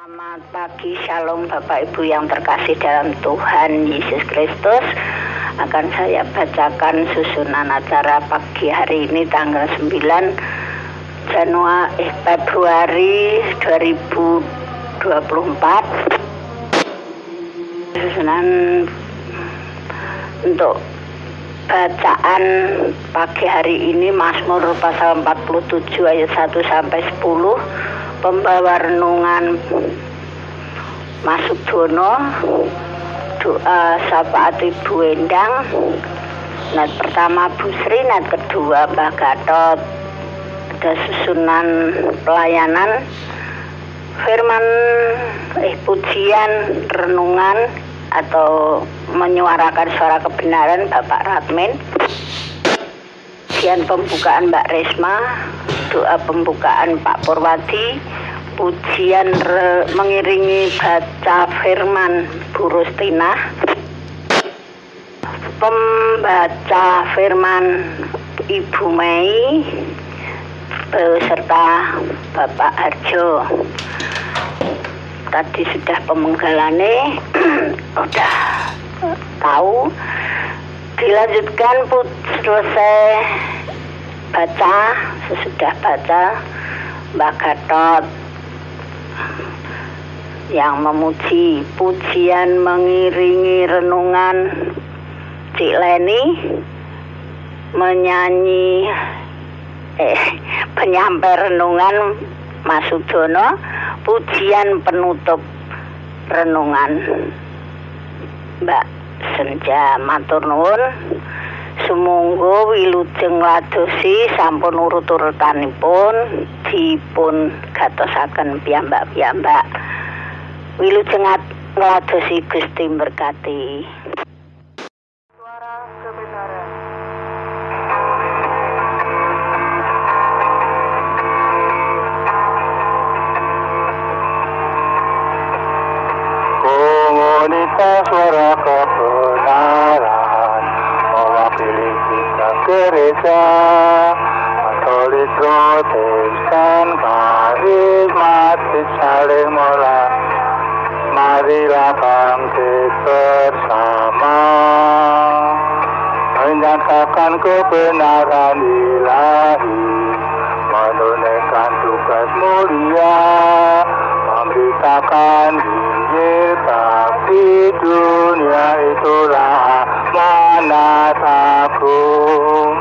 Selamat pagi, shalom Bapak Ibu yang terkasih dalam Tuhan Yesus Kristus. Akan saya bacakan susunan acara pagi hari ini tanggal 9 Februari 2024. Susunan untuk bacaan pagi hari ini Mazmur pasal 47 ayat 1 sampai 10. Pembawa renungan Masuk Dono, doa syafaat Ibu Endang, nat pertama Bu Sri, nat kedua Mbah Gatot. Ada susunan pelayanan firman pujian renungan atau menyuarakan suara kebenaran Bapak Radmin, pujian pembukaan Mbak Resma, doa pembukaan Pak Purwadi, pujian mengiringi baca firman Bu Rustina, pembaca firman Ibu Mei beserta Bapak Harjo. Tadi sudah pemenggalannya udah tahu. Dilanjutkan selesai baca, sesudah baca Mbak Gatot yang memuji, pujian mengiringi renungan Cik Leni, menyanyi penyampai renungan Mas Sudono, pujian penutup renungan Mbak Senja. Matur nuwun, sumangga wilujeng ngladosi sampun urut-urutanipun dipun gatosaken piyambak-piyambak. Wilujeng ngladosi Gusti berkati. Suara kebenaran. Komunitas suara kebenaran mewakili kita gereja Katolik, Protestan, karismatik saling mulai. Marilah bangkit bersama menyatakan kebenaran ilahi, menunaikan tugas mulia, memberitakan Injil bagi dunia. Itulah amanat agung.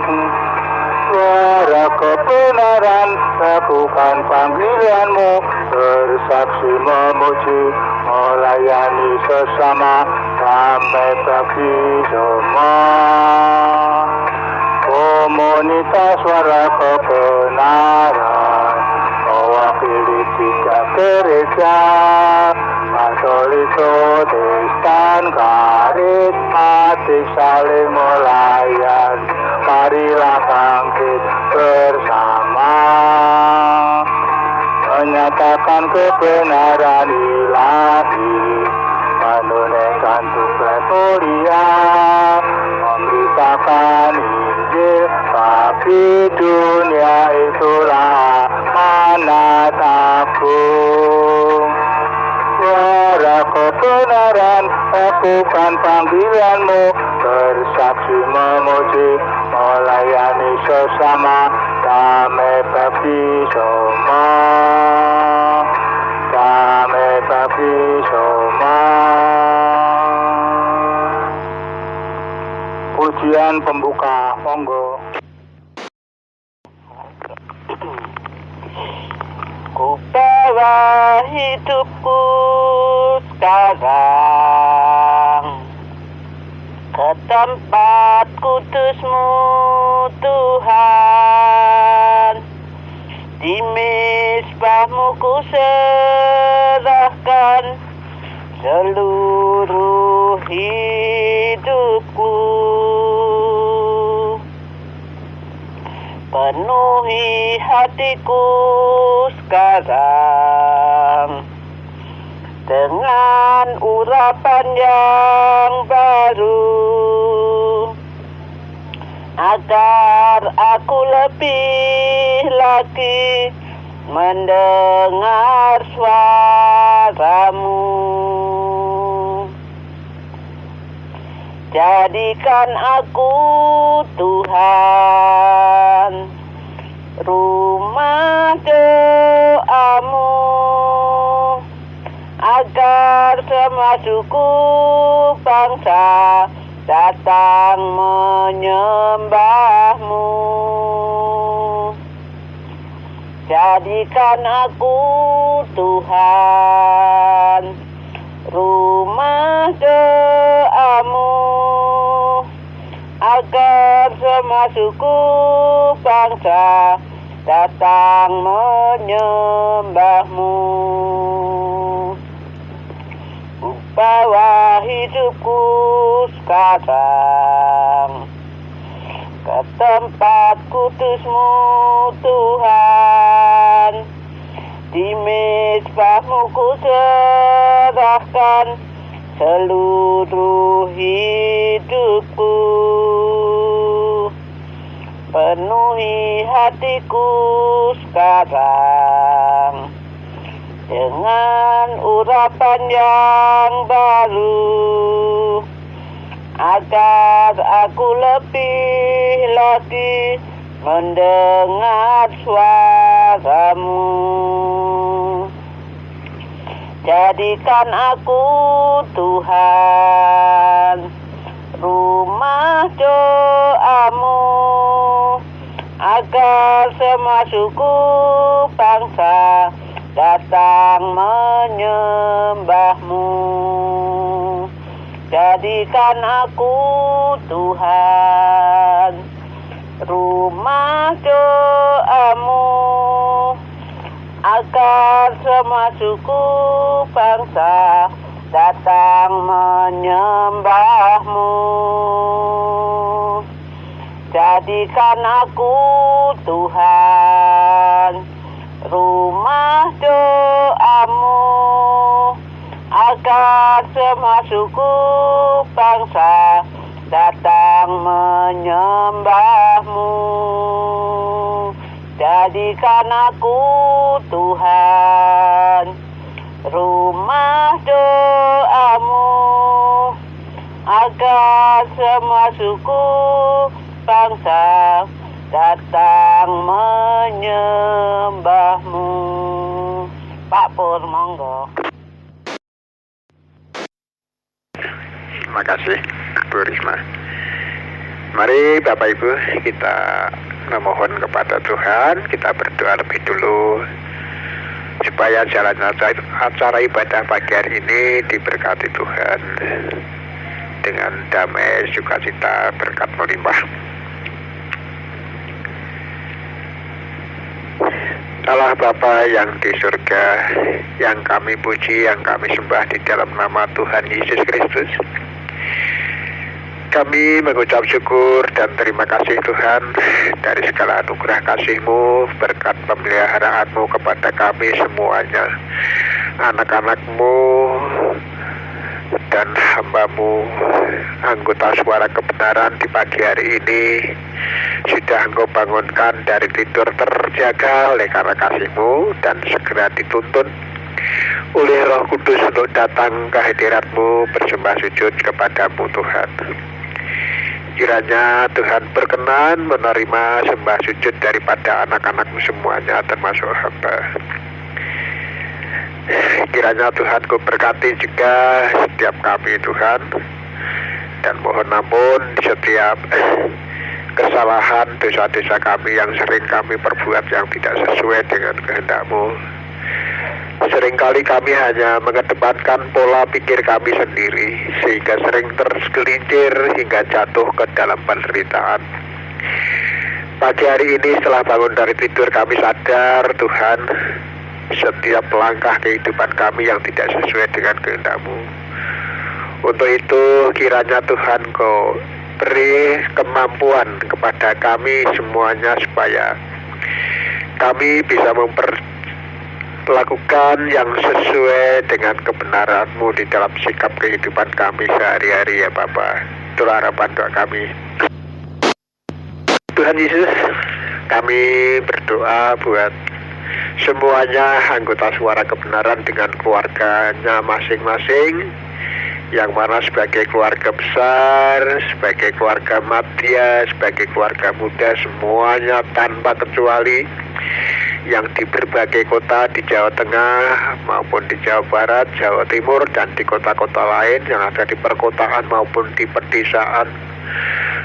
Suara kebenaran, lakukan panggilanmu, bersaksi memuji, melayani sesama, damai bagi semua. Komunitas suara kebenaran mewakili tiga gereja Katolik, Protestan, karismatik saling melayani. Marilah bangkit bersama menyatakan kebenaran ilahi, menunaikan tugas mulia, memberitakan Injil bagi dunia. Itulah amanat agung. Suara kebenaran, lakukan panggilanmu, bersaksi memuji, melayani sesama, damai bagi semua, damai bagi semua. Pujian pembuka, monggo. Ku bawa hidupku sekarang ke tempat kudus-Mu Tuhan. Di mezbah-Mu ku serahkan seluruh hidupku. Penuhi hatiku sekarang dengan urapan yang baru, agar aku lebih lagi mendengar suara jadikan aku Tuhan rumah doamu, agar semua suku bangsa datang menyembahmu. Jadikan aku Tuhan rumah doamu, agar semua suku bangsa datang menyembahmu. Bawa hidupku sekarang ke tempat kudus-Mu Tuhan. Di mezbah-Mu ku serahkan seluruh hidupku. Penuhi hatiku sekarang dengan urapan yang baru, agar aku lebih lagi mendengar suara-Mu. Jadikan aku Tuhan rumah doamu, agar semua suku bangsa datang menyembahmu. Jadikan aku Tuhan rumah doamu, agar semua suku bangsa datang menyembahmu. Jadikan aku Tuhan rumah doamu, agar semua suku bangsa datang menyembahmu. Jadikan aku Tuhan rumah doamu, agar semua suku bangsa datang menyembahmu. Pak Pur, monggo. Terima kasih, Bu Risma. Mari Bapak Ibu kita memohon kepada Tuhan, kita berdoa lebih dulu supaya jalan acara ibadah pagi hari ini diberkati Tuhan dengan damai, sukacita, berkat melimpah. Allah Bapa yang di surga, yang kami puji, yang kami sembah di dalam nama Tuhan Yesus Kristus, kami mengucap syukur dan terima kasih Tuhan dari segala anugerah kasih-Mu, berkat pemeliharaan-Mu kepada kami semuanya, anak-anak-Mu dan hamba-Mu, anggota suara kebenaran di pagi hari ini, sudah Engkau bangunkan dari tidur terjaga oleh karena kasih-Mu dan segera dituntun oleh Roh Kudus untuk datang ke hadirat-Mu bersembah sujud kepadamu Tuhan. Kiranya Tuhan berkenan menerima sembah sujud daripada anak-anak-Mu semuanya termasuk hamba. Kiranya Tuhan Kau berkati juga setiap kami Tuhan, dan mohon ampun setiap kesalahan dosa-dosa kami yang sering kami perbuat yang tidak sesuai dengan kehendak-Mu. Seringkali kami hanya mengedepankan pola pikir kami sendiri, sehingga sering tergelincir hingga jatuh ke dalam penderitaan. Pagi hari ini setelah bangun dari tidur, kami sadar Tuhan, setiap langkah kehidupan kami yang tidak sesuai dengan kehendak-Mu. Untuk itu kiranya Tuhan Kau beri kemampuan kepada kami semuanya supaya kami bisa lakukan yang sesuai dengan kebenaran-Mu di dalam sikap kehidupan kami sehari-hari ya Bapa. Itulah harapan doa kami. Tuhan Yesus, kami berdoa buat semuanya anggota suara kebenaran dengan keluarganya masing-masing yang mana sebagai keluarga besar, sebagai keluarga madya, sebagai keluarga muda, semuanya tanpa kecuali yang di berbagai kota di Jawa Tengah maupun di Jawa Barat, Jawa Timur, dan di kota-kota lain yang ada di perkotaan maupun di pedesaan,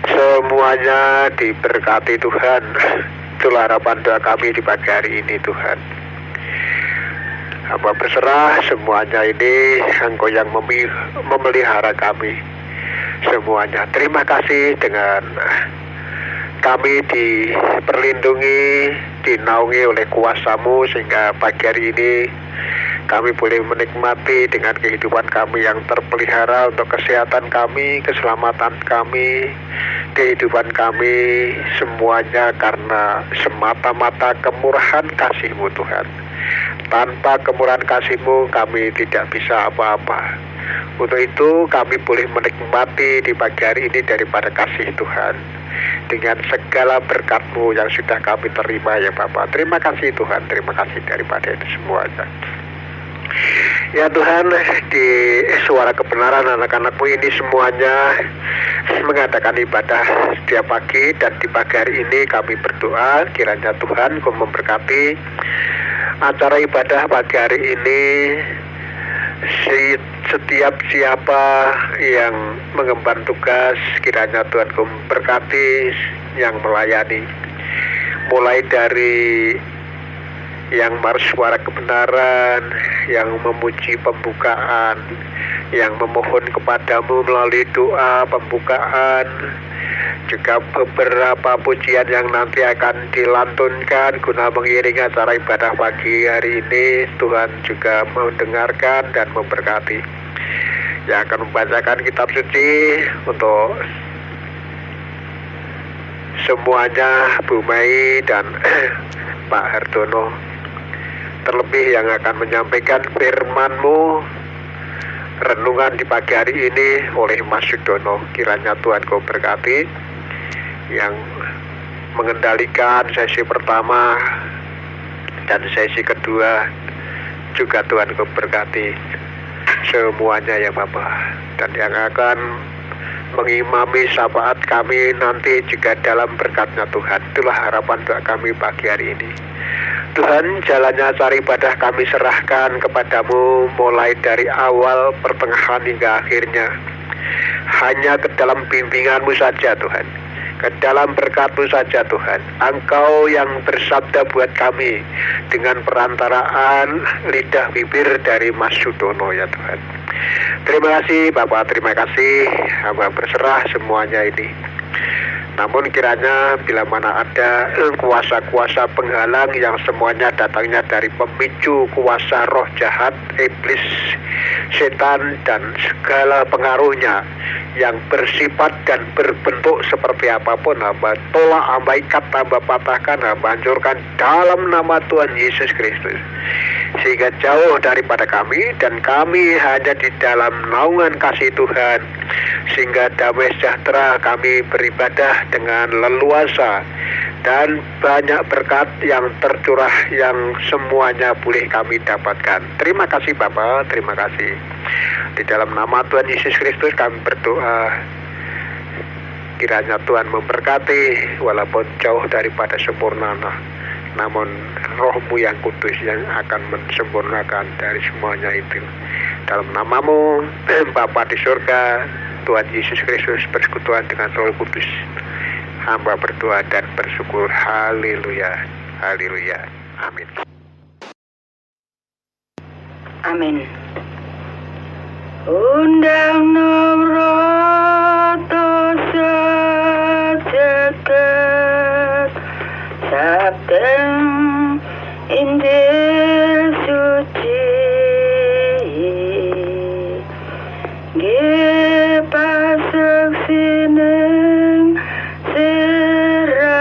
semuanya diberkati Tuhan. Itulah harapan doa kami di pagi hari ini Tuhan. Hamba berserah semuanya ini, Engkau yang memelihara kami semuanya. Terima kasih dengan kami diperlindungi, dinaungi oleh kuasa-Mu sehingga pagi hari ini kami boleh menikmati dengan kehidupan kami yang terpelihara untuk kesehatan kami, keselamatan kami, kehidupan kami, semuanya karena semata-mata kemurahan kasih-Mu Tuhan. Tanpa kemurahan kasih-Mu kami tidak bisa apa-apa. Untuk itu kami boleh menikmati di pagi hari ini daripada kasih Tuhan dengan segala berkat-Mu yang sudah kami terima ya Bapa. Terima kasih Tuhan, terima kasih daripada itu semuanya. Ya Tuhan, di suara kebenaran anak-anak-Mu ini semuanya mengadakan ibadah setiap pagi, dan di pagi hari ini kami berdoa kiranya Tuhan Kau memberkati acara ibadah pagi hari ini. Setiap siapa yang mengemban tugas, kiranya Tuhan Kau memberkati yang melayani, mulai dari yang suara kebenaran, yang memuji pembukaan, yang memohon kepadamu melalui doa pembukaan, juga beberapa pujian yang nanti akan dilantunkan guna mengiringi acara ibadah pagi hari ini. Tuhan juga mendengarkan dan memberkati. Yang akan membacakan kitab suci untuk semuanya Bu Mai dan Pak Hardono. Terlebih yang akan menyampaikan firman-Mu renungan di pagi hari ini oleh Mas Sudono. Kiranya Tuhan Kau berkati yang mengendalikan sesi pertama dan sesi kedua, juga Tuhan Kau berkati semuanya ya Bapa. Dan yang akan mengimami syafaat kami nanti juga dalam berkat-Nya Tuhan. Itulah harapan doa kami pagi hari ini. Tuhan, jalannya acara ibadah kami serahkan kepadamu mulai dari awal, pertengahan hingga akhirnya. Hanya ke dalam bimbingan-Mu saja Tuhan, ke dalam berkat-Mu saja Tuhan. Engkau yang bersabda buat kami dengan perantaraan lidah bibir dari Mas Sudono ya Tuhan. Terima kasih Bapak, terima kasih. Hamba berserah semuanya ini. Namun kiranya bila mana ada kuasa-kuasa penghalang yang semuanya datangnya dari pemicu kuasa roh jahat, iblis, setan, dan segala pengaruhnya yang bersifat dan berbentuk seperti apapun, hamba tolak, hamba ikat, hamba patahkan, hamba hancurkan dalam nama Tuhan Yesus Kristus, sehingga jauh daripada kami, dan kami hanya di dalam naungan kasih Tuhan, sehingga damai sejahtera kami beribadah dengan leluasa dan banyak berkat yang tercurah yang semuanya boleh kami dapatkan. Terima kasih Bapa, terima kasih. Di dalam nama Tuhan Yesus Kristus kami berdoa, kiranya Tuhan memberkati walaupun jauh daripada sempurna, namun Roh-Mu yang kudus yang akan mensempurnakan dari semuanya itu. Dalam nama-Mu Bapa di surga, Tuhan Yesus Kristus, persekutuan dengan Roh Kudus, hamba berdoa dan bersyukur. Haleluya, haleluya, amin. Amin. Undang Noroto sajagat sabdang Injil suci nggih paseksinen serahmat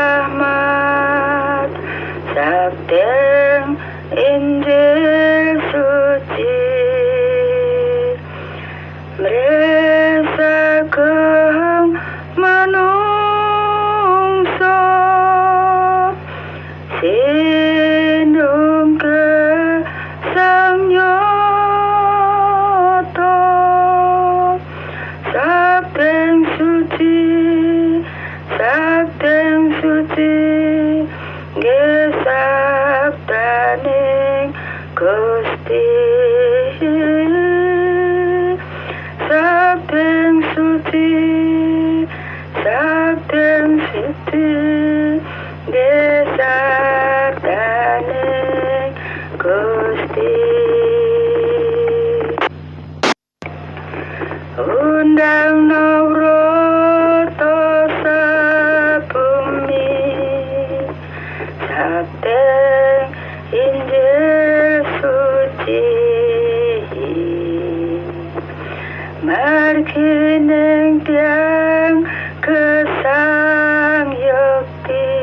sabdang Injil suci. margining tiang kesang yukti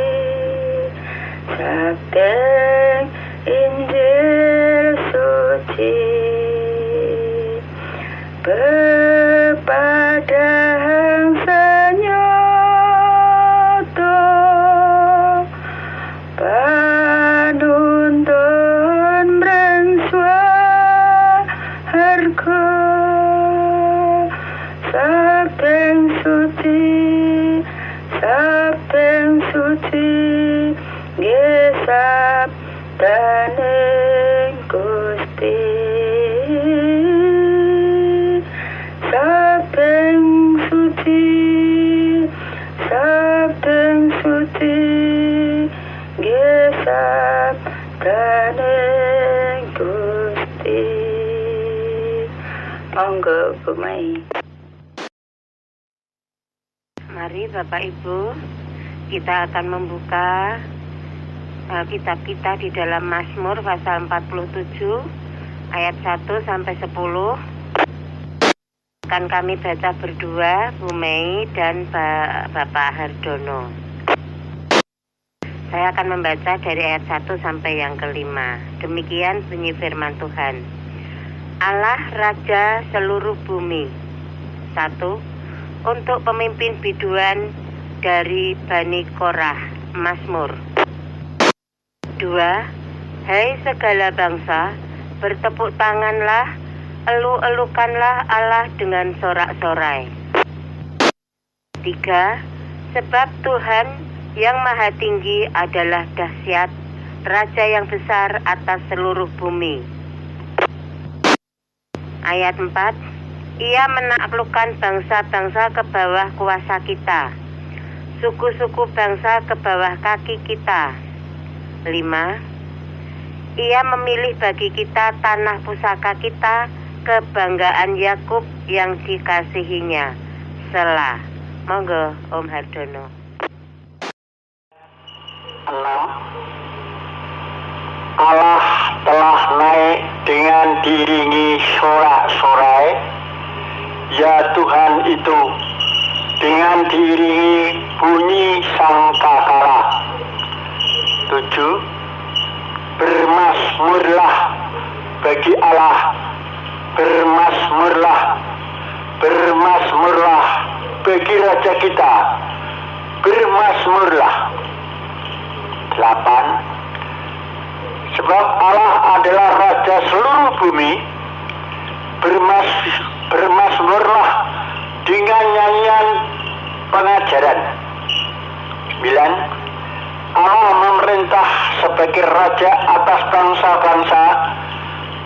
sakteng Injil suci bepadang senyoto panuntun mrengswa harga sakteng suci gesap daning Gusti sakteng suci gesap daning Gusti. Monggo Bu Mai. Mari Bapak Ibu, kita akan membuka kitab kita di dalam Mazmur pasal 47 ayat 1 sampai 10. Akan kami baca berdua, Bu Mei dan Bapak Hardono. Saya akan membaca dari ayat 1 sampai yang kelima. Demikian bunyi firman Tuhan. Allah Raja seluruh bumi. 1. Untuk pemimpin biduan dari Bani Korah, Mazmur. 2. Hai segala bangsa, bertepuk tanganlah, elu-elukanlah Allah dengan sorak-sorai. 3. Sebab Tuhan yang maha tinggi adalah dahsyat, Raja yang besar atas seluruh bumi. Ayat 4. Ia menaklukkan bangsa-bangsa ke bawah kuasa kita, suku-suku bangsa ke bawah kaki kita. 5. Ia memilih bagi kita tanah pusaka kita, kebanggaan Yakub yang dikasihinya. Selah. Monggo Om Hardono. 6. Allah telah naik dengan diiringi sorak-sorai, ya Tuhan itu dengan diiringi bunyi sangkakala. 7. Bermazmurlah bagi Allah, bermazmurlah bagi Raja kita, bermazmurlah. 8. Sebab Allah adalah Raja seluruh bumi, bermazmurlah dengan nyanyian pengajaran. 9. Allah memerintah sebagai Raja atas bangsa-bangsa,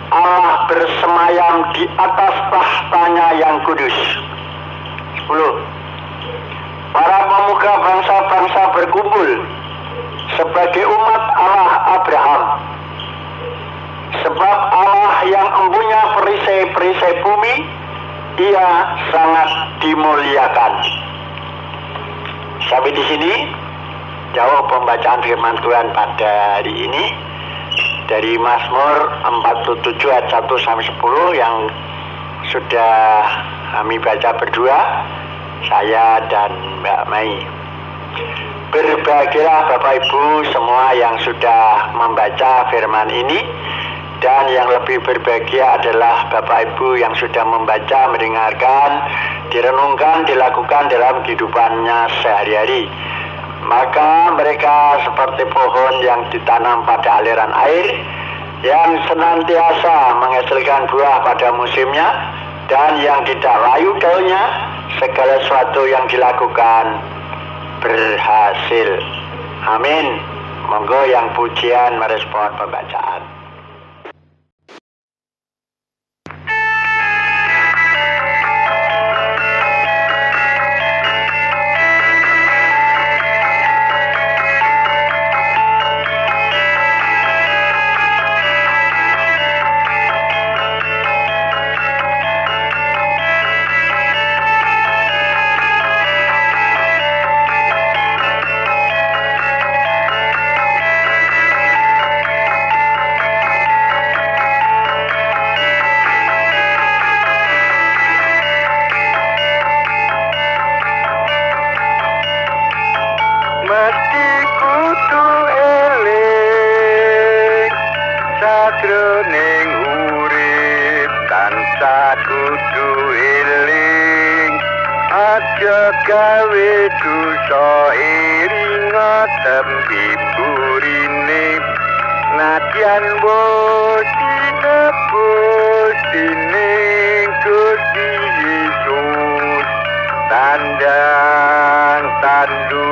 Allah bersemayam di atas tahtanya yang kudus. 10. Para pemuka bangsa-bangsa berkumpul sebagai umat Allah Abraham. Sebab Allah yang empunya perisai-perisai bumi, Ia sangat dimuliakan. Sampai di sini jawab pembacaan firman Tuhan pada hari ini dari Mazmur 47 ayat 1 sampai 10 yang sudah kami baca berdua, saya dan Mbak Mai. Berbahagialah Bapak Ibu semua yang sudah membaca firman ini, dan yang lebih berbahagia adalah Bapak Ibu yang sudah membaca, mendengarkan, direnungkan, dilakukan dalam kehidupannya sehari-hari. Maka mereka seperti pohon yang ditanam pada aliran air, yang senantiasa menghasilkan buah pada musimnya, dan yang tidak layu daunnya, segala sesuatu yang dilakukan berhasil. Amin. Monggo yang pujian merespon pembacaan. dosa kudu eling, aja gawe dosa iringa tembi burine, nadyan bodi nebus dining Gusti Yesus, tandang tandu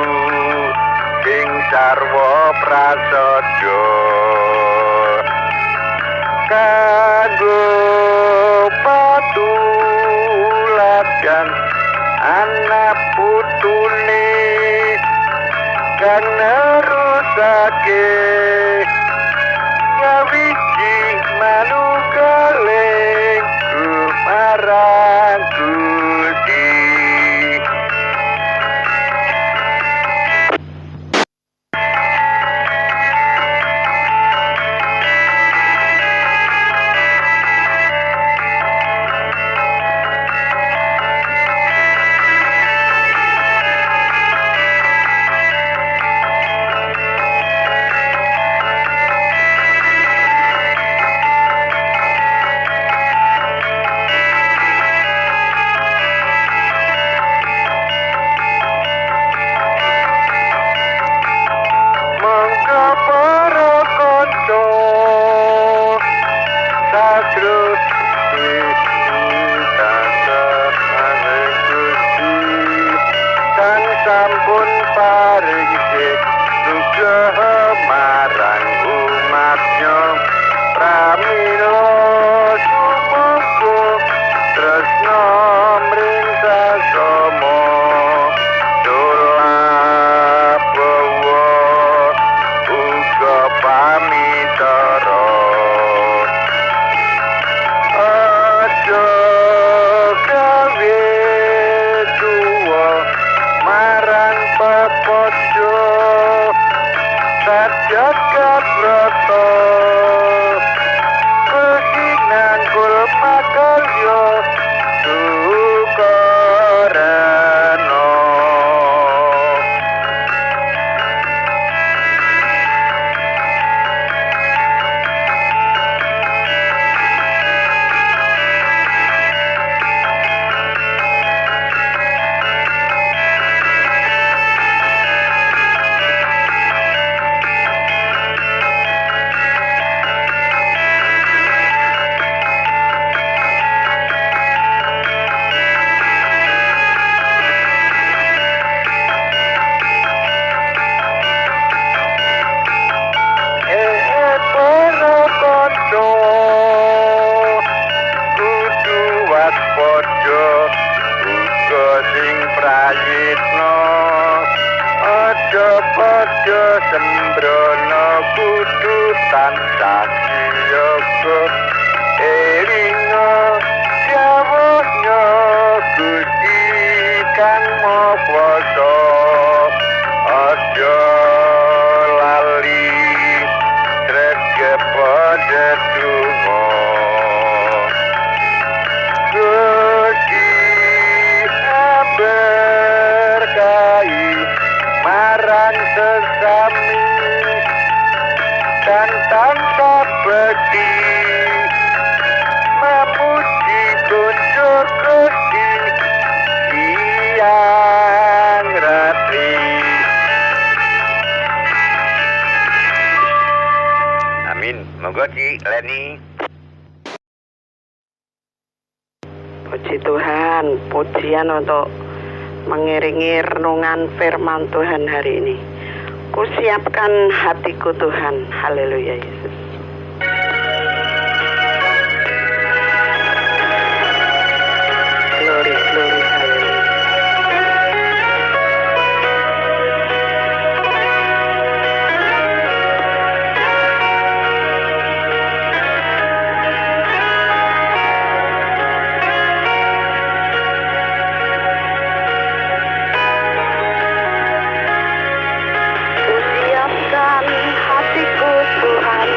sing sarwa prasaja kanggo patuladan anak putune kang nerusake ngawiji manunggaling marang Gusti. Sampun paring nugraha marang umatnya, pramila sumangga tresna mring sasama dolabawa uga pamitara. Aja gawe tuwa marang pepojo sajagat rata kesinan kul makarya sukarana. Kudu waspada uga sing prayitna, aja padha sembrono kudu tansah siyaga elinga jawabnya Gusti kang maha kuwasa. Aja lali pada donga Gusti berkahi marang sesami dan tansah bekti memuji kunjung Gusti siang ratri. Amin. Monggo Ci Leni. Puji Tuhan, pujian untuk mengiringi renungan firman Tuhan hari ini. Kusiapkan hatiku Tuhan. Haleluya Yesus. Glory, glory, haleluya. Kusiapkan hatiku Tuhan.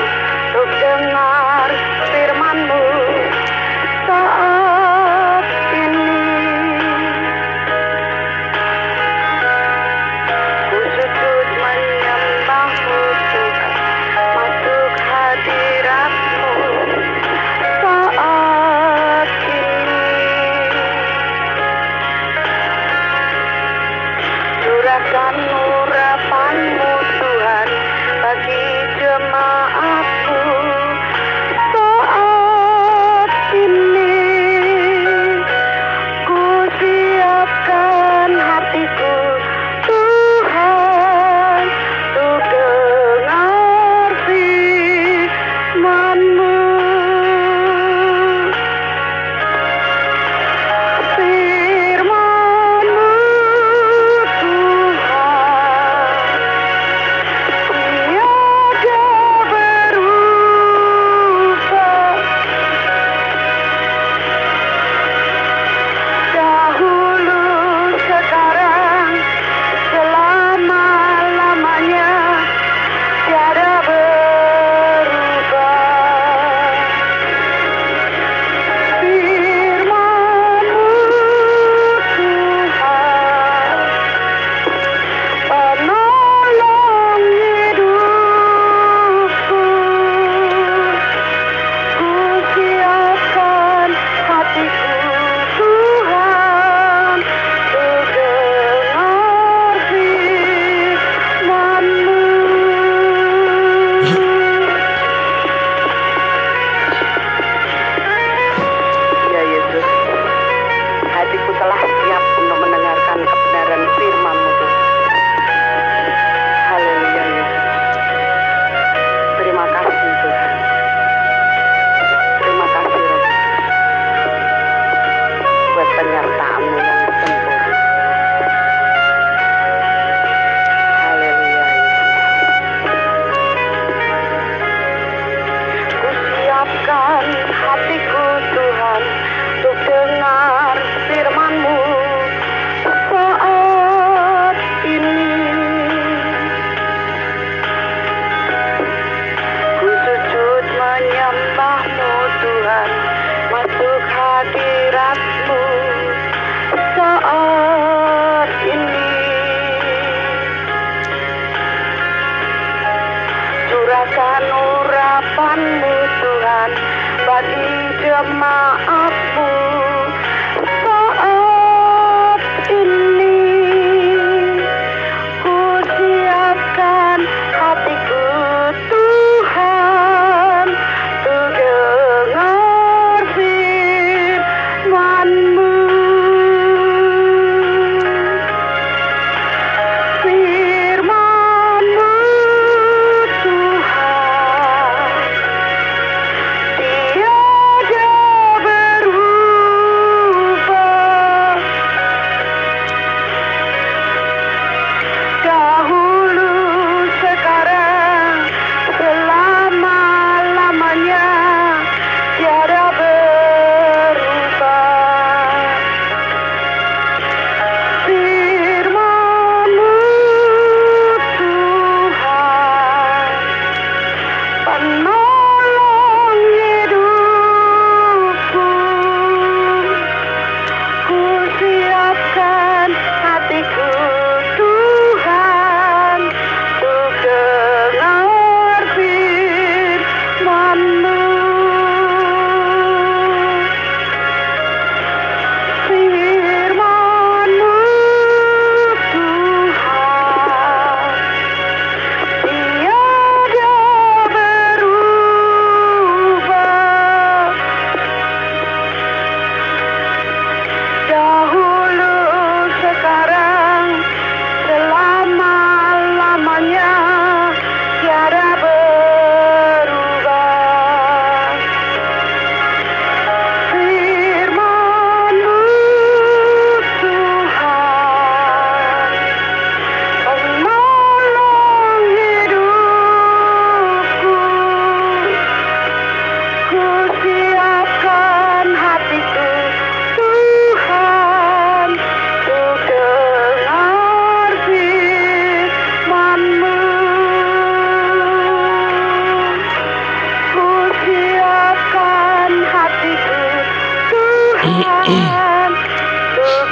untuk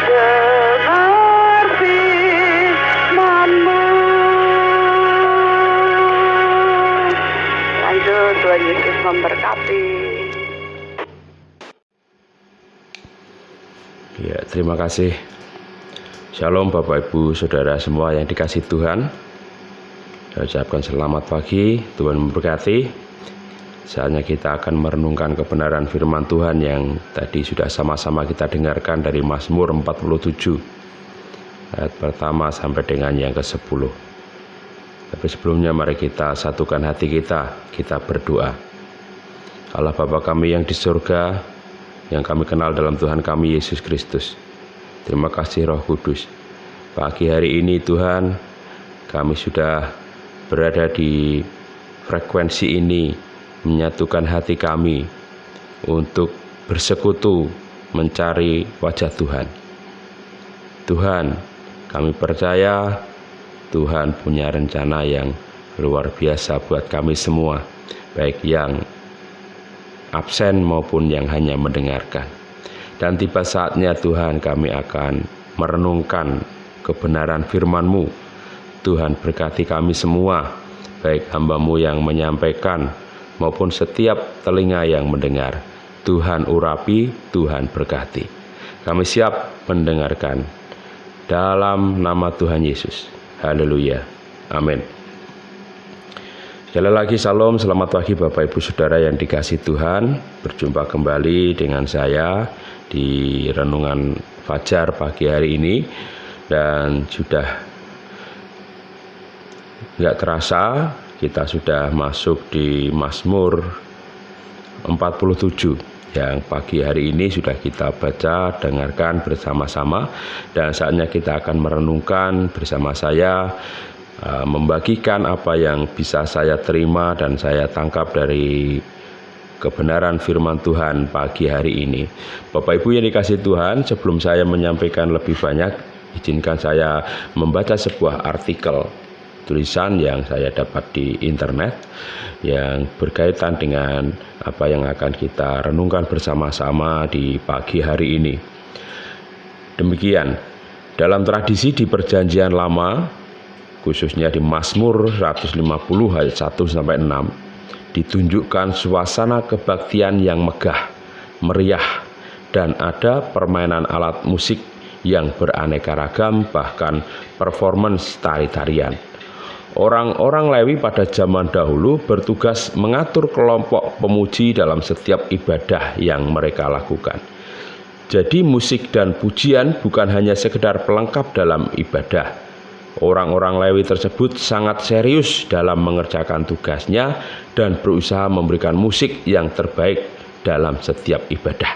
dengar firman-Mu. Lanjut, Tuhan Yesus memberkati. Ya, terima kasih. Shalom Bapak Ibu Saudara semua yang dikasihi Tuhan. Saya ucapkan selamat pagi, Tuhan memberkati. Saatnya kita akan merenungkan kebenaran firman Tuhan yang tadi sudah sama-sama kita dengarkan dari Mazmur 47 ayat pertama sampai dengan yang ke-10. Tapi sebelumnya mari kita satukan hati kita berdoa. Allah Bapa kami yang di surga, yang kami kenal dalam Tuhan kami Yesus Kristus. Terima kasih Roh Kudus. Pagi hari ini Tuhan, kami sudah berada di frekuensi ini, menyatukan hati kami untuk bersekutu mencari wajah Tuhan. Tuhan, kami percaya Tuhan punya rencana yang luar biasa buat kami semua, baik yang absen maupun yang hanya mendengarkan. Dan tiba saatnya Tuhan kami akan merenungkan kebenaran firman-Mu. Tuhan berkati kami semua, baik hamba-Mu yang menyampaikan maupun setiap telinga yang mendengar. Tuhan urapi, Tuhan berkati. Kami siap mendengarkan dalam nama Tuhan Yesus. Haleluya. Amin. Sekali lagi salam, selamat pagi Bapak Ibu Saudara yang dikasihi Tuhan. Berjumpa kembali dengan saya di Renungan Fajar pagi hari ini. Dan sudah tidak terasa kita sudah masuk di Mazmur 47 yang pagi hari ini sudah kita baca, dengarkan bersama-sama. Dan saatnya kita akan merenungkan bersama saya, membagikan apa yang bisa saya terima dan saya tangkap dari kebenaran firman Tuhan pagi hari ini. Bapak Ibu yang dikasihi Tuhan, sebelum saya menyampaikan lebih banyak, izinkan saya membaca sebuah artikel tulisan yang saya dapat di internet yang berkaitan dengan apa yang akan kita renungkan bersama-sama di pagi hari ini. Demikian, dalam tradisi di Perjanjian Lama, khususnya di Mazmur 150 ayat 1-6, ditunjukkan suasana kebaktian yang megah, meriah, dan ada permainan alat musik yang beraneka ragam, bahkan performance tari-tarian. Orang-orang Lewi pada zaman dahulu bertugas mengatur kelompok pemuji dalam setiap ibadah yang mereka lakukan. Jadi musik dan pujian bukan hanya sekedar pelengkap dalam ibadah. Orang-orang Lewi tersebut sangat serius dalam mengerjakan tugasnya dan berusaha memberikan musik yang terbaik dalam setiap ibadah.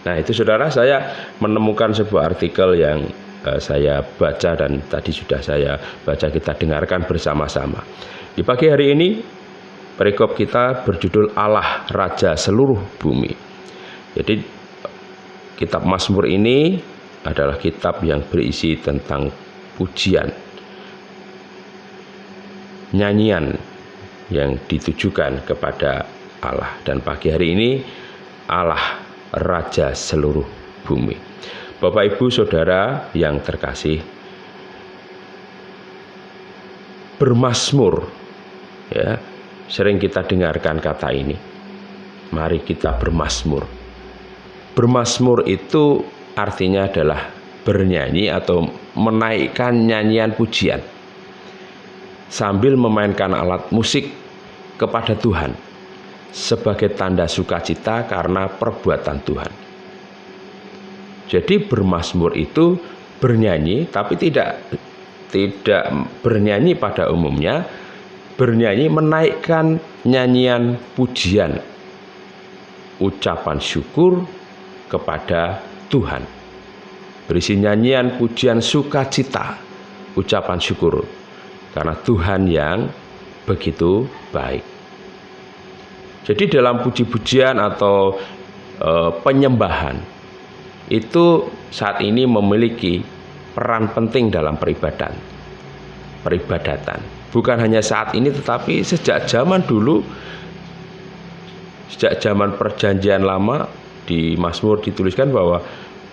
Nah, itu saudara, saya menemukan sebuah artikel yang saya baca dan tadi sudah saya baca, kita dengarkan bersama-sama. Di pagi hari ini perikop kita berjudul Allah Raja Seluruh Bumi. Jadi kitab Mazmur ini adalah kitab yang berisi tentang pujian, nyanyian yang ditujukan kepada Allah. Dan pagi hari ini Allah Raja Seluruh Bumi. Bapak Ibu Saudara yang terkasih, bermazmur, ya, sering kita dengarkan kata ini. Mari kita bermazmur. Bermazmur itu artinya adalah bernyanyi atau menaikkan nyanyian pujian sambil memainkan alat musik kepada Tuhan sebagai tanda sukacita karena perbuatan Tuhan. Jadi bermazmur itu bernyanyi, tapi tidak bernyanyi pada umumnya, bernyanyi menaikkan nyanyian pujian, ucapan syukur kepada Tuhan. Berisi nyanyian pujian sukacita, ucapan syukur karena Tuhan yang begitu baik. Jadi dalam puji-pujian atau penyembahan itu saat ini memiliki peran penting dalam peribadatan. Bukan hanya saat ini, tetapi sejak zaman dulu, sejak zaman Perjanjian Lama di Mazmur dituliskan bahwa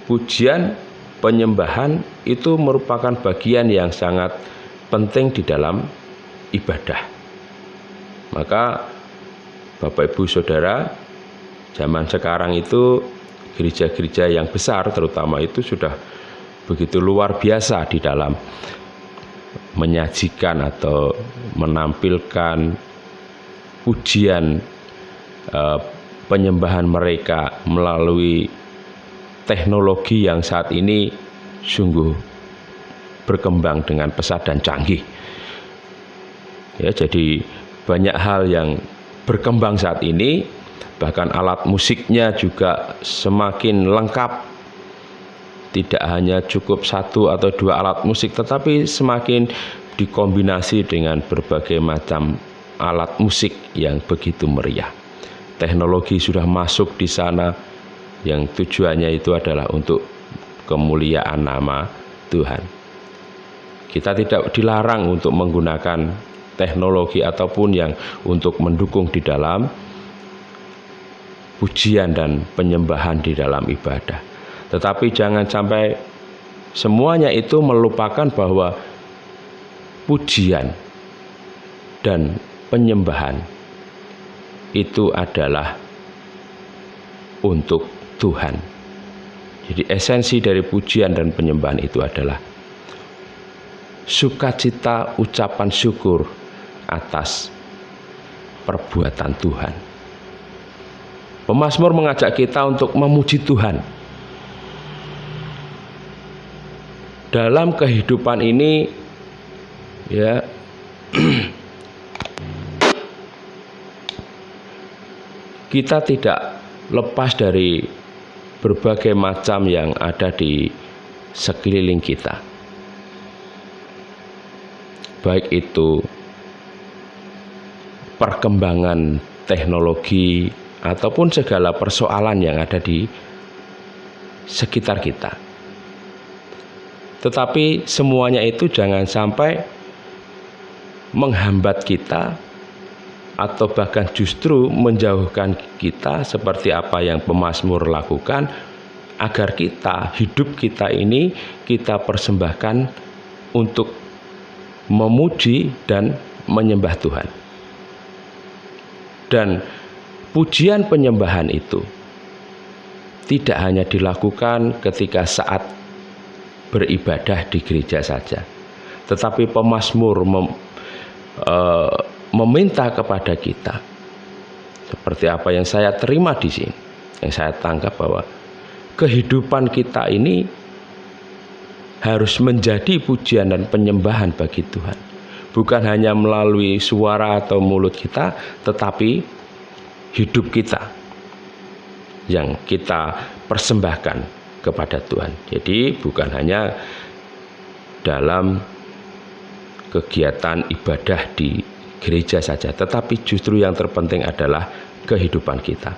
pujian penyembahan itu merupakan bagian yang sangat penting di dalam ibadah. Maka Bapak Ibu Saudara, zaman sekarang itu gereja-gereja yang besar terutama itu sudah begitu luar biasa di dalam menyajikan atau menampilkan pujian penyembahan mereka melalui teknologi yang saat ini sungguh berkembang dengan pesat dan canggih. Ya, jadi banyak hal yang berkembang saat ini, bahkan alat musiknya juga semakin lengkap. Tidak hanya cukup satu atau dua alat musik, tetapi semakin dikombinasi dengan berbagai macam alat musik yang begitu meriah. Teknologi sudah masuk di sana, yang tujuannya itu adalah untuk kemuliaan nama Tuhan. Kita tidak dilarang untuk menggunakan teknologi ataupun yang untuk mendukung di dalam pujian dan penyembahan di dalam ibadah. Tetapi jangan sampai semuanya itu melupakan bahwa pujian dan penyembahan itu adalah untuk Tuhan. Jadi esensi dari pujian dan penyembahan itu adalah sukacita, ucapan syukur atas perbuatan Tuhan. Pemazmur mengajak kita untuk memuji Tuhan. Dalam kehidupan ini, ya, kita tidak lepas dari berbagai macam yang ada di sekeliling kita. Baik itu perkembangan teknologi ataupun segala persoalan yang ada di sekitar kita. Tetapi semuanya itu jangan sampai menghambat kita atau bahkan justru menjauhkan kita seperti apa yang pemazmur lakukan, agar hidup kita ini kita persembahkan untuk memuji dan menyembah Tuhan. Dan pujian penyembahan itu tidak hanya dilakukan ketika saat beribadah di gereja saja, tetapi pemazmur meminta kepada kita, seperti apa yang saya terima di sini, yang saya tangkap bahwa kehidupan kita ini harus menjadi pujian dan penyembahan bagi Tuhan, bukan hanya melalui suara atau mulut kita, tetapi hidup kita yang kita persembahkan kepada Tuhan. Jadi bukan hanya dalam kegiatan ibadah di gereja saja, tetapi justru yang terpenting adalah kehidupan kita.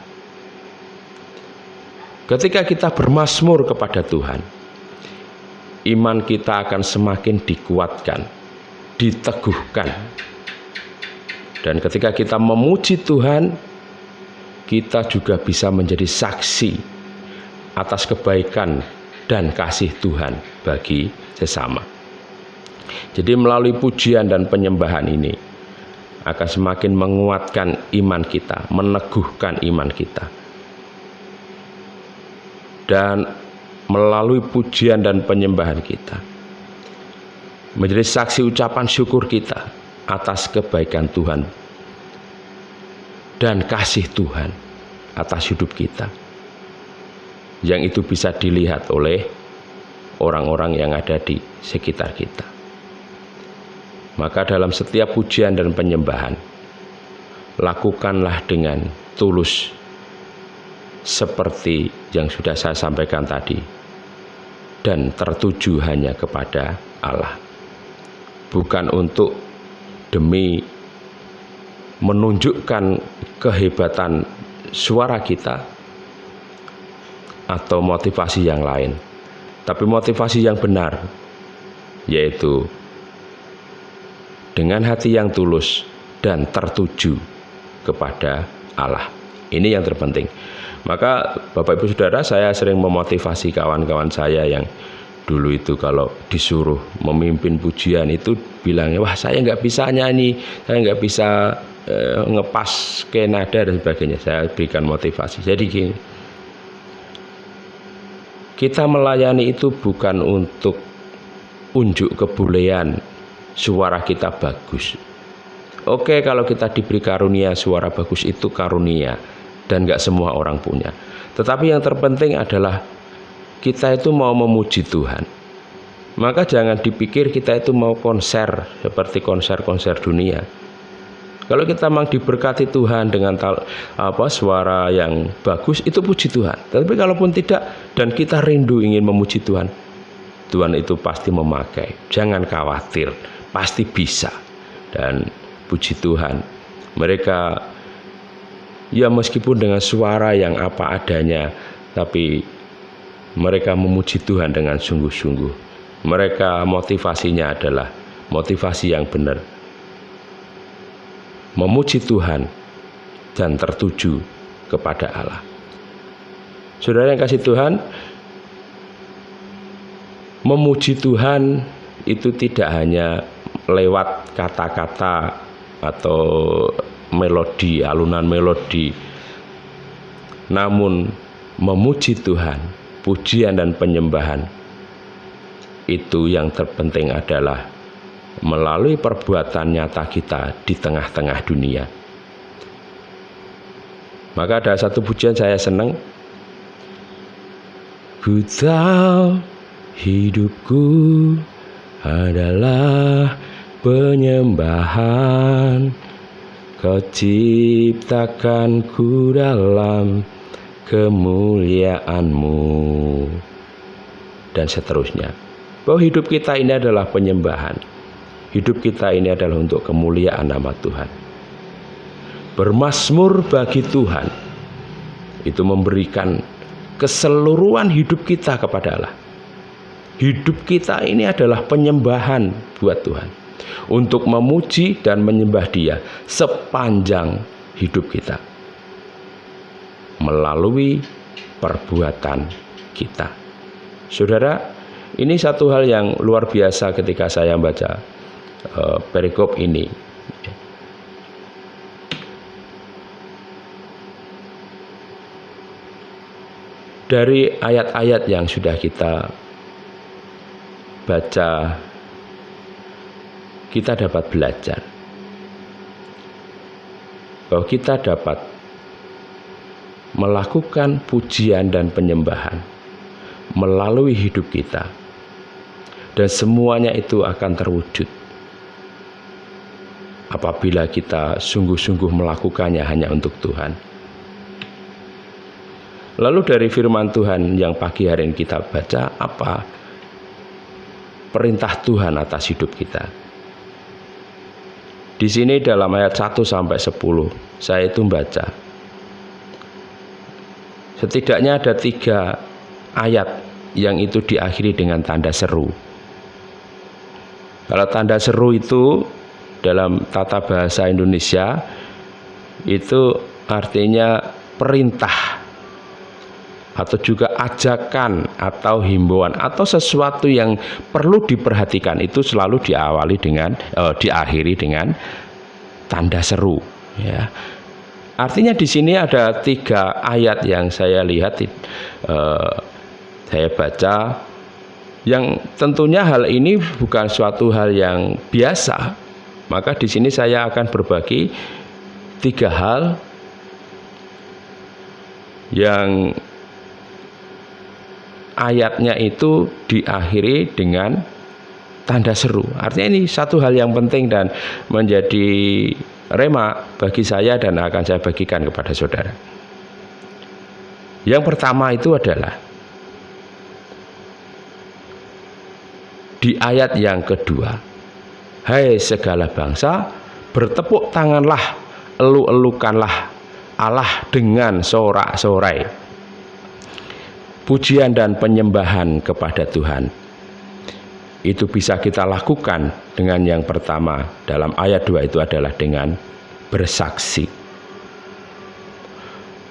Ketika kita bermazmur kepada Tuhan, iman kita akan semakin dikuatkan, diteguhkan. Dan ketika kita memuji Tuhan, kita juga bisa menjadi saksi atas kebaikan dan kasih Tuhan bagi sesama. Jadi melalui pujian dan penyembahan ini akan semakin menguatkan iman kita, meneguhkan iman kita. Dan melalui pujian dan penyembahan kita menjadi saksi ucapan syukur kita atas kebaikan Tuhan dan kasih Tuhan atas hidup kita, yang itu bisa dilihat oleh orang-orang yang ada di sekitar kita. Maka dalam setiap pujian dan penyembahan, lakukanlah dengan tulus seperti yang sudah saya sampaikan tadi, dan tertuju hanya kepada Allah, bukan untuk demi menunjukkan kehebatan suara kita atau motivasi yang lain, tapi motivasi yang benar, yaitu dengan hati yang tulus dan tertuju kepada Allah. Ini yang terpenting. Maka Bapak Ibu Saudara, saya sering memotivasi kawan-kawan saya yang dulu itu kalau disuruh memimpin pujian itu bilangnya, wah saya nggak bisa nyanyi, saya nggak bisa ngepas ke nada dan sebagainya. Saya berikan motivasi. Jadi gini, kita melayani itu bukan untuk unjuk kebolehan suara kita bagus. Oke, kalau kita diberi karunia suara bagus itu karunia dan nggak semua orang punya. Tetapi yang terpenting adalah kita itu mau memuji Tuhan. Maka jangan dipikir kita itu mau konser seperti konser-konser dunia. Kalau kita memang diberkati Tuhan dengan suara yang bagus, itu puji Tuhan. Tapi kalaupun tidak dan kita rindu ingin memuji Tuhan, Tuhan itu pasti memakai. Jangan khawatir, pasti bisa. Dan puji Tuhan, mereka ya meskipun dengan suara yang apa adanya, tapi mereka memuji Tuhan dengan sungguh-sungguh. Mereka motivasinya adalah motivasi yang benar, memuji Tuhan dan tertuju kepada Allah. Saudara yang kasih Tuhan, memuji Tuhan itu tidak hanya lewat kata-kata atau melodi, alunan melodi, namun memuji Tuhan, pujian dan penyembahan itu yang terpenting adalah melalui perbuatan nyata kita di tengah-tengah dunia. Maka ada satu pujian saya senang. Ku tahu hidupku adalah penyembahan, Kau ciptakanku dalam kemuliaan-Mu, dan seterusnya. Bahwa hidup kita ini adalah penyembahan. Hidup kita ini adalah untuk kemuliaan nama Tuhan. Bermazmur bagi Tuhan itu memberikan keseluruhan hidup kita kepada Allah. Hidup kita ini adalah penyembahan buat Tuhan, untuk memuji dan menyembah Dia sepanjang hidup kita melalui perbuatan kita. Saudara, ini satu hal yang luar biasa ketika saya baca perikop ini. Dari ayat-ayat yang sudah kita baca, kita dapat belajar bahwa kita dapat melakukan pujian dan penyembahan melalui hidup kita, dan semuanya itu akan terwujud apabila kita sungguh-sungguh melakukannya hanya untuk Tuhan. Lalu dari firman Tuhan yang pagi hari ini kita baca, apa perintah Tuhan atas hidup kita? Di sini dalam ayat 1 sampai 10 saya itu membaca, setidaknya ada 3 ayat yang itu diakhiri dengan tanda seru. Kalau tanda seru itu dalam tata bahasa Indonesia itu artinya perintah atau juga ajakan atau himbauan atau sesuatu yang perlu diperhatikan, itu selalu diakhiri dengan tanda seru, ya. Artinya di sini ada 3 ayat yang saya lihat, saya baca, yang tentunya hal ini bukan suatu hal yang biasa. Maka di sini saya akan berbagi 3 hal yang ayatnya itu diakhiri dengan tanda seru. Artinya ini satu hal yang penting dan menjadi rema bagi saya dan akan saya bagikan kepada saudara. Yang pertama itu adalah di ayat yang kedua, hai segala bangsa, bertepuk tanganlah, elu-elukanlah Allah dengan sorak-sorai. Pujian dan penyembahan kepada Tuhan itu bisa kita lakukan dengan yang pertama dalam ayat 2 itu adalah dengan bersaksi.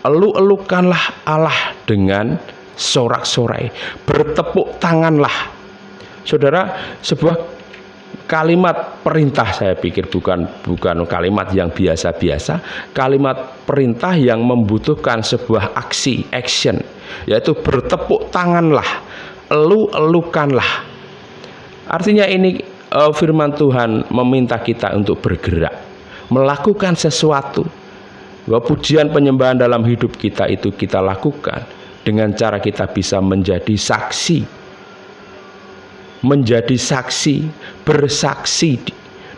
elu-elukanlah Allah dengan sorak-sorai, bertepuk tanganlah. Saudara, sebuah kalimat perintah, saya pikir bukan kalimat yang biasa-biasa, kalimat perintah yang membutuhkan sebuah aksi, action, yaitu bertepuk tanganlah, elu-elukanlah. Artinya ini firman Tuhan meminta kita untuk bergerak, melakukan sesuatu. Bahwa pujian penyembahan dalam hidup kita itu kita lakukan dengan cara kita bisa menjadi saksi, bersaksi,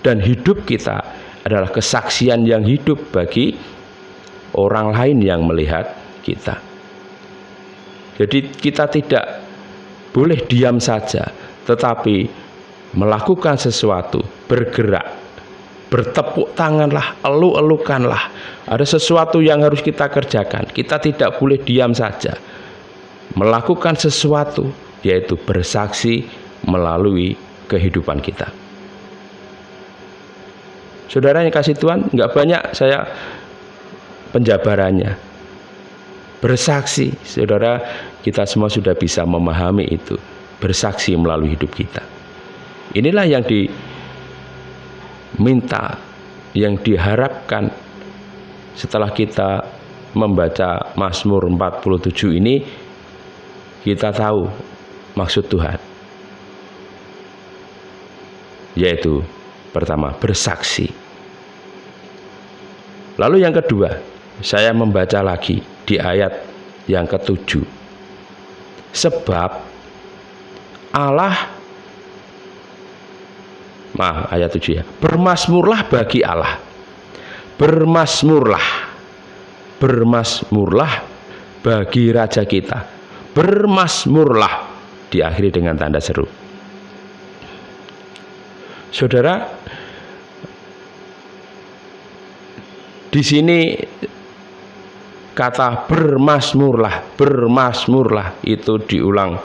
dan hidup kita adalah kesaksian yang hidup bagi orang lain yang melihat kita. Jadi kita tidak boleh diam saja, tetapi melakukan sesuatu, bergerak, bertepuk tanganlah, elu-elukanlah. Ada sesuatu yang harus kita kerjakan. Kita tidak boleh diam saja, melakukan sesuatu, yaitu bersaksi melalui kehidupan kita. Saudara yang kasih Tuhan, nggak banyak saya penjabarannya. Bersaksi, saudara, kita semua sudah bisa memahami itu. Bersaksi melalui hidup kita. Inilah yang diminta, yang diharapkan setelah kita membaca Mazmur 47 ini, kita tahu maksud Tuhan. Yaitu pertama, bersaksi. Lalu yang kedua, saya membaca lagi di ayat yang ke-7. Sebab Allah, ayat 7 ya. Bermasmurlah bagi Allah. Bermasmurlah bagi Raja kita. Bermasmurlah, diakhiri dengan tanda seru. Saudara, di sini kata bermasmurlah itu diulang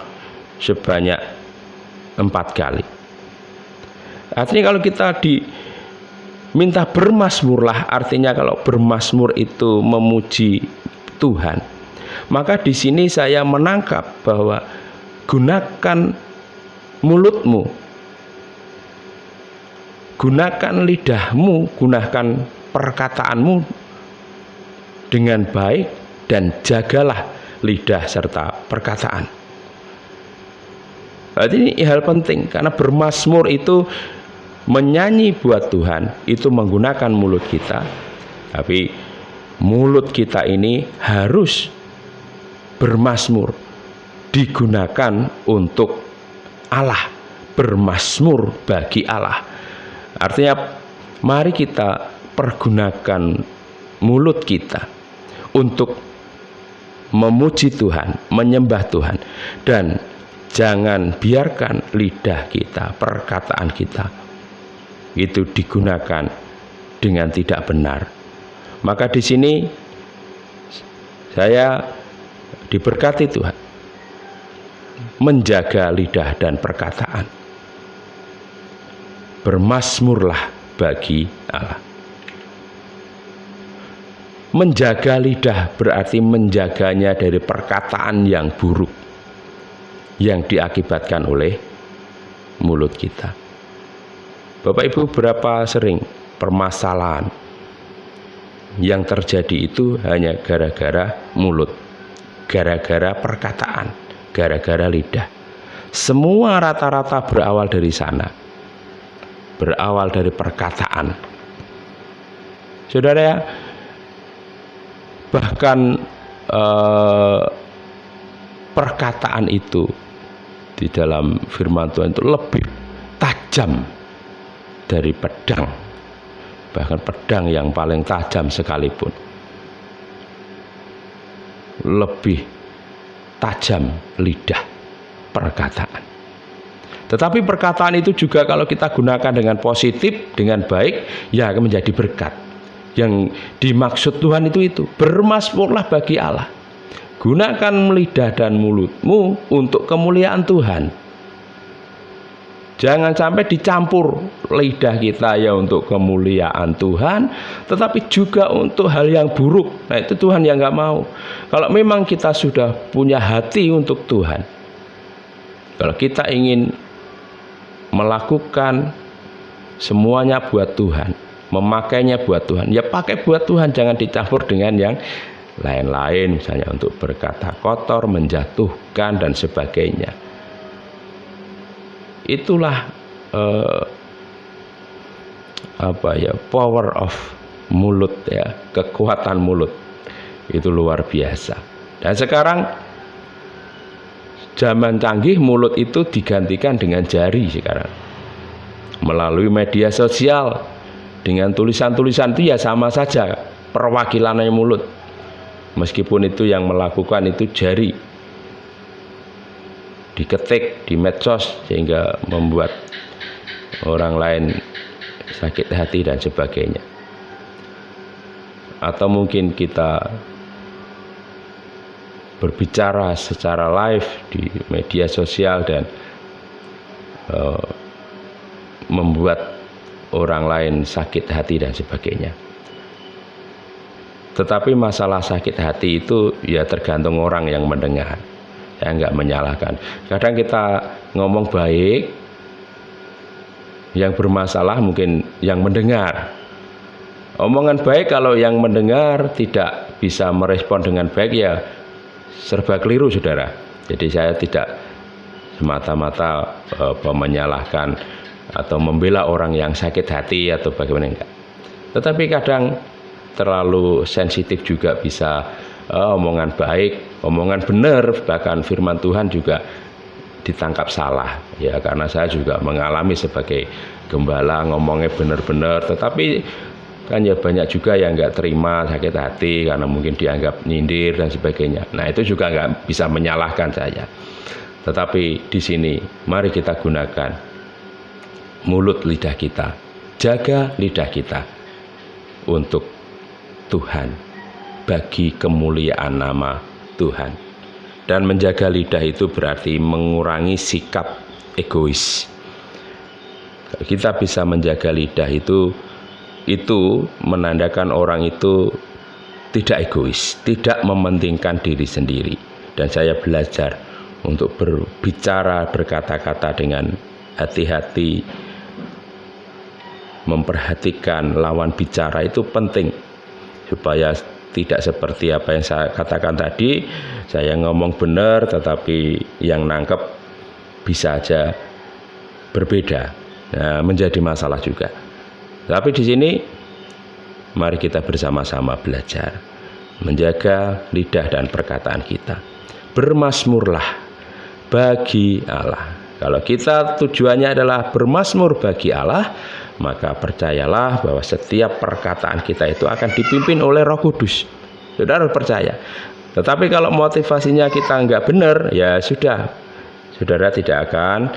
sebanyak 4 kali. Artinya kalau kita diminta bermasmurlah, artinya kalau bermasmur itu memuji Tuhan, maka di sini saya menangkap bahwa gunakan mulutmu, gunakan lidahmu, gunakan perkataanmu dengan baik, dan jagalah lidah serta perkataan. Berarti ini hal penting, karena bermasmur itu menyanyi buat Tuhan, itu menggunakan mulut kita. Tapi mulut kita ini harus bermasmur, digunakan untuk Allah, bermasmur bagi Allah. Artinya mari kita pergunakan mulut kita untuk memuji Tuhan, menyembah Tuhan, dan jangan biarkan lidah kita, perkataan kita itu digunakan dengan tidak benar. Maka di sini saya diberkati Tuhan menjaga lidah dan perkataan. Bermasmurlah bagi Allah. Menjaga lidah berarti menjaganya dari perkataan yang buruk yang diakibatkan oleh mulut kita. Bapak Ibu, berapa sering permasalahan yang terjadi itu hanya gara-gara mulut, gara-gara perkataan, gara-gara lidah. Semua rata-rata berawal dari sana, berawal dari perkataan. Saudara ya, bahkan perkataan itu di dalam firman Tuhan itu lebih tajam dari pedang, bahkan pedang yang paling tajam sekalipun lebih tajam lidah perkataan. Tetapi perkataan itu juga kalau kita gunakan dengan positif, dengan baik, ya akan menjadi berkat. Yang dimaksud Tuhan itu bermasmurlah bagi Allah. Gunakan lidah dan mulutmu untuk kemuliaan Tuhan. Jangan sampai dicampur lidah kita ya untuk kemuliaan Tuhan, tetapi juga untuk hal yang buruk. Nah, itu Tuhan yang nggak mau. Kalau memang kita sudah punya hati untuk Tuhan, kalau kita ingin melakukan semuanya buat Tuhan, memakainya buat Tuhan, ya pakai buat Tuhan, jangan dicampur dengan yang lain-lain, misalnya untuk berkata kotor, menjatuhkan dan sebagainya. Itulah power of mulut ya, kekuatan mulut itu luar biasa. Dan sekarang zaman canggih, mulut itu digantikan dengan jari sekarang melalui media sosial. Dengan tulisan-tulisan itu ya sama saja perwakilannya mulut, meskipun itu yang melakukan itu jari, diketik di medsos sehingga membuat orang lain sakit hati dan sebagainya. Atau mungkin kita berbicara secara live di media sosial dan membuat orang lain sakit hati dan sebagainya. Tetapi masalah sakit hati itu ya tergantung orang yang mendengar. Saya nggak menyalahkan. Kadang kita ngomong baik, yang bermasalah mungkin yang mendengar. Omongan baik kalau yang mendengar tidak bisa merespon dengan baik, ya serba keliru, saudara. Jadi saya tidak semata-mata menyalahkan atau membela orang yang sakit hati atau bagaimana, enggak. Tetapi kadang terlalu sensitif juga bisa. Omongan baik, omongan benar, bahkan firman Tuhan juga ditangkap salah ya, karena saya juga mengalami sebagai gembala ngomongnya benar-benar, tetapi kan ya banyak juga yang nggak terima, sakit hati karena mungkin dianggap nyindir dan sebagainya. Nah, itu juga nggak bisa menyalahkan saya. Tetapi di sini mari kita gunakan mulut lidah kita, jaga lidah kita untuk Tuhan, bagi kemuliaan nama Tuhan. Dan menjaga lidah itu berarti mengurangi sikap egois. Kita bisa menjaga lidah itu menandakan orang itu tidak egois, tidak mementingkan diri sendiri. Dan saya belajar untuk berbicara, berkata-kata dengan hati-hati, memperhatikan lawan bicara itu penting, supaya tidak seperti apa yang saya katakan tadi, saya ngomong benar tetapi yang nangkep bisa aja berbeda. Nah, menjadi masalah juga. Tapi di sini mari kita bersama-sama belajar menjaga lidah dan perkataan kita. Bermazmurlah bagi Allah. Kalau kita tujuannya adalah bermazmur bagi Allah, maka percayalah bahwa setiap perkataan kita itu akan dipimpin oleh Roh Kudus. Saudara percaya. Tetapi kalau motivasinya kita nggak benar, ya sudah, saudara tidak akan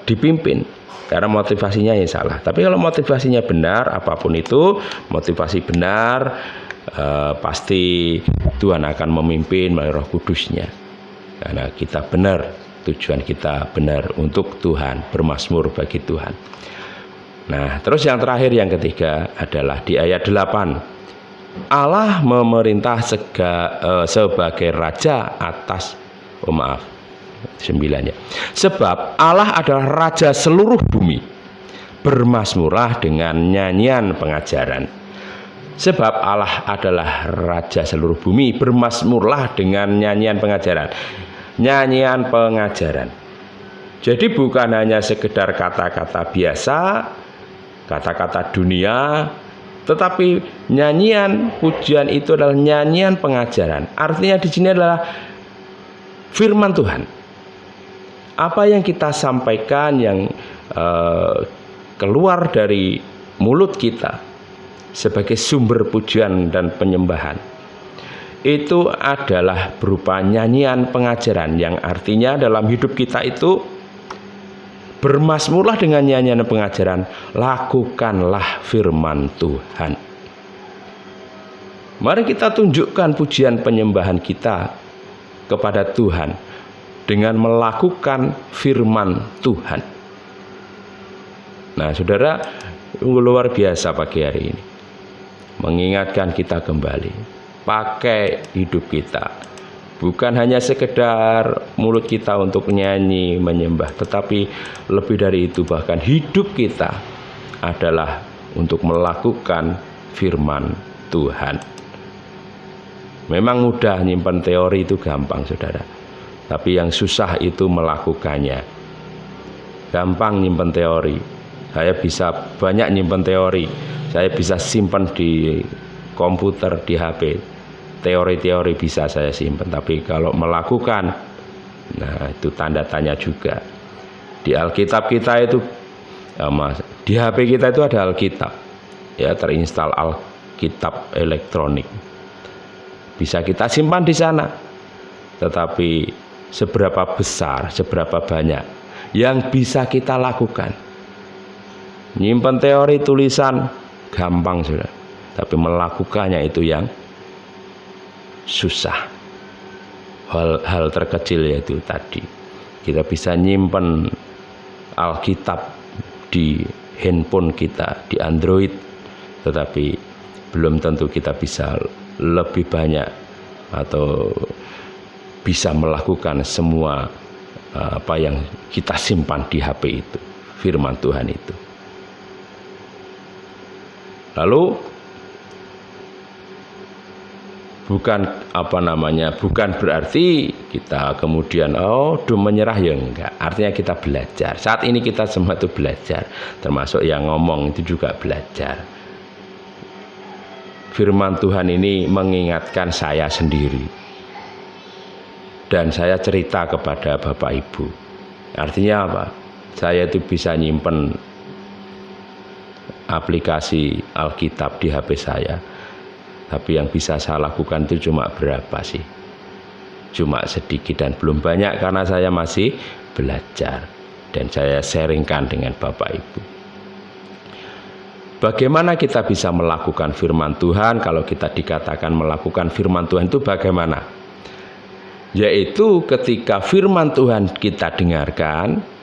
dipimpin karena motivasinya yang salah. Tapi kalau motivasinya benar, apapun itu motivasi benar, pasti Tuhan akan memimpin melalui Roh Kudusnya. Karena kita benar, tujuan kita benar untuk Tuhan, bermazmur bagi Tuhan. Nah, terus yang terakhir, yang ketiga adalah di ayat 8. Allah memerintah sebagai raja atas 9 ya. Sebab Allah adalah raja seluruh bumi. Bermazmurlah dengan nyanyian pengajaran. Sebab Allah adalah raja seluruh bumi, bermazmurlah dengan nyanyian pengajaran. Nyanyian pengajaran. Jadi bukan hanya sekedar kata-kata biasa, kata-kata dunia, tetapi nyanyian pujian itu adalah nyanyian pengajaran. Artinya di sini adalah firman Tuhan. Apa yang kita sampaikan, yang keluar dari mulut kita sebagai sumber pujian dan penyembahan, itu adalah berupa nyanyian pengajaran, yang artinya dalam hidup kita itu bermazmurlah dengan nyanyian pengajaran, lakukanlah firman Tuhan. Mari kita tunjukkan pujian penyembahan kita kepada Tuhan dengan melakukan firman Tuhan. Nah, saudara, luar biasa pagi hari ini mengingatkan kita kembali, pakai hidup kita, bukan hanya sekedar mulut kita untuk nyanyi menyembah, tetapi lebih dari itu, bahkan hidup kita adalah untuk melakukan firman Tuhan. Memang mudah nyimpen teori, itu gampang saudara, tapi yang susah itu melakukannya. Gampang nyimpen teori, saya bisa banyak nyimpen teori, saya bisa simpan di komputer, di HP, teori-teori bisa saya simpan, tapi kalau melakukan, nah itu tanda tanya juga. Di Alkitab kita itu, di HP kita itu ada Alkitab, ya, terinstal Alkitab elektronik, bisa kita simpan di sana. Tetapi seberapa besar, seberapa banyak yang bisa kita lakukan? Nyimpan teori tulisan gampang sudah, tapi melakukannya itu yang susah. Hal terkecil yaitu tadi, kita bisa nyimpan Alkitab di handphone kita, di Android, tetapi belum tentu kita bisa lebih banyak atau bisa melakukan semua apa yang kita simpan di HP itu, firman Tuhan itu. Lalu bukan bukan berarti kita kemudian menyerah, ya enggak. Artinya kita belajar. Saat ini kita semua itu belajar, termasuk yang ngomong itu juga belajar. Firman Tuhan ini mengingatkan saya sendiri, dan saya cerita kepada Bapak Ibu. Artinya apa? Saya itu bisa nyimpen aplikasi Alkitab di HP saya, tapi yang bisa saya lakukan itu cuma berapa sih? Cuma sedikit dan belum banyak, karena saya masih belajar dan saya sharingkan dengan Bapak Ibu. Bagaimana kita bisa melakukan firman Tuhan? Kalau kita dikatakan melakukan firman Tuhan itu bagaimana? Yaitu ketika firman Tuhan kita dengarkan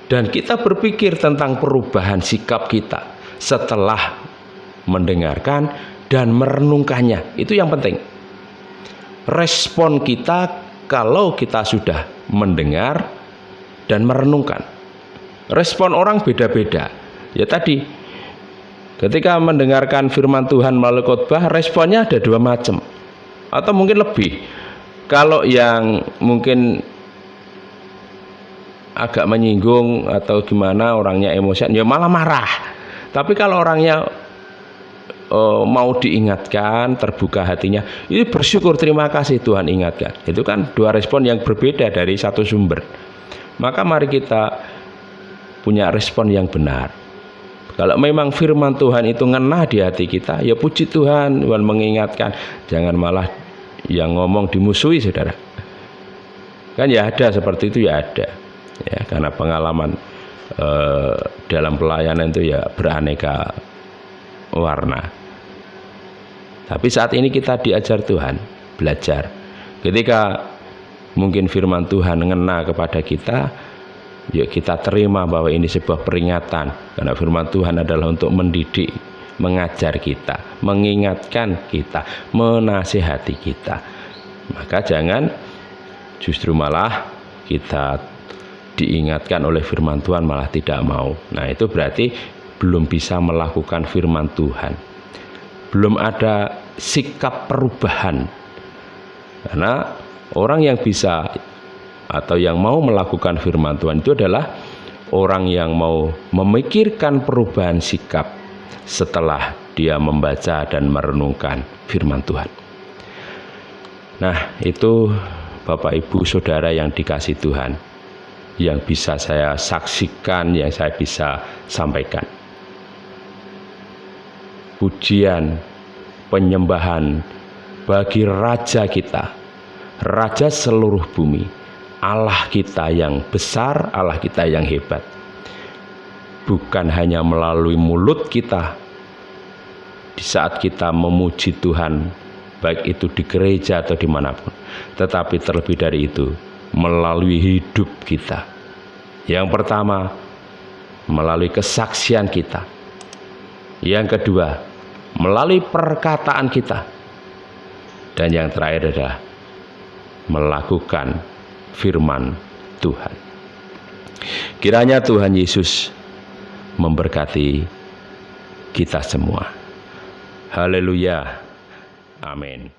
dan kita berpikir tentang perubahan sikap kita setelah mendengarkan dan merenungkannya. Itu yang penting. Respon kita kalau kita sudah mendengar dan merenungkan. Respon orang beda-beda. Ya tadi, ketika mendengarkan firman Tuhan melalui khotbah, responnya ada dua macam atau mungkin lebih. Kalau yang mungkin agak menyinggung atau gimana, orangnya emosian, ya malah marah. Tapi kalau orangnya mau diingatkan, terbuka hatinya, ini bersyukur, terima kasih Tuhan ingatkan. Itu kan dua respon yang berbeda dari satu sumber. Maka mari kita punya respon yang benar. Kalau memang firman Tuhan itu ngena di hati kita, ya puji Tuhan, Tuhan mengingatkan. Jangan malah yang ngomong dimusuhi, saudara. Kan ya ada seperti itu, ya ada. Ya, karena pengalaman dalam pelayanan itu ya beraneka warna. Tapi saat ini kita diajar Tuhan, belajar. Ketika mungkin firman Tuhan ngena kepada kita, yuk kita terima bahwa ini sebuah peringatan, karena firman Tuhan adalah untuk mendidik, mengajar kita, mengingatkan kita, menasihati kita. Maka jangan justru malah kita diingatkan oleh firman Tuhan malah tidak mau. Nah, itu berarti belum bisa melakukan firman Tuhan, belum ada sikap perubahan. Karena orang yang bisa atau yang mau melakukan firman Tuhan itu adalah orang yang mau memikirkan perubahan sikap setelah dia membaca dan merenungkan firman Tuhan. Nah, itu Bapak Ibu Saudara yang dikasih Tuhan, yang bisa saya saksikan, yang saya bisa sampaikan. Pujian, penyembahan bagi Raja kita, Raja seluruh bumi, Allah kita yang besar, Allah kita yang hebat. Bukan hanya melalui mulut kita di saat kita memuji Tuhan, baik itu di gereja atau dimanapun, tetapi terlebih dari itu melalui hidup kita. Yang pertama, melalui kesaksian kita. Yang kedua, melalui perkataan kita. Dan yang terakhir adalah melakukan firman Tuhan. Kiranya Tuhan Yesus memberkati kita semua. Haleluya. Amin.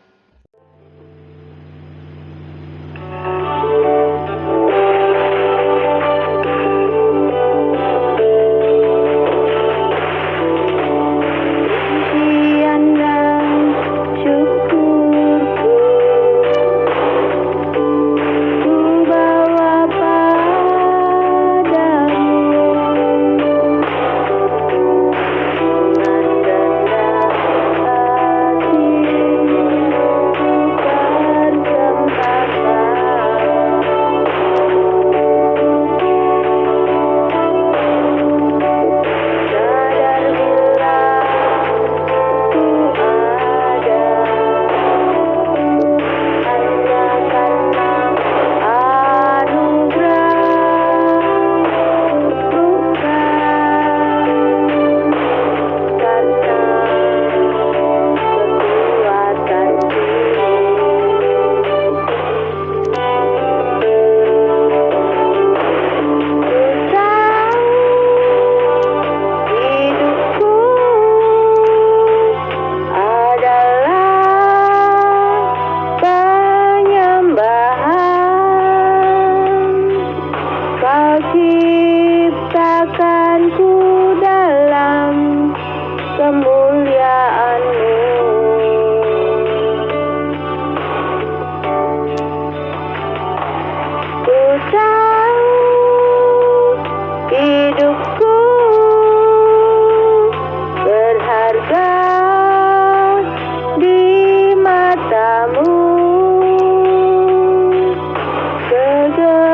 Matamu segera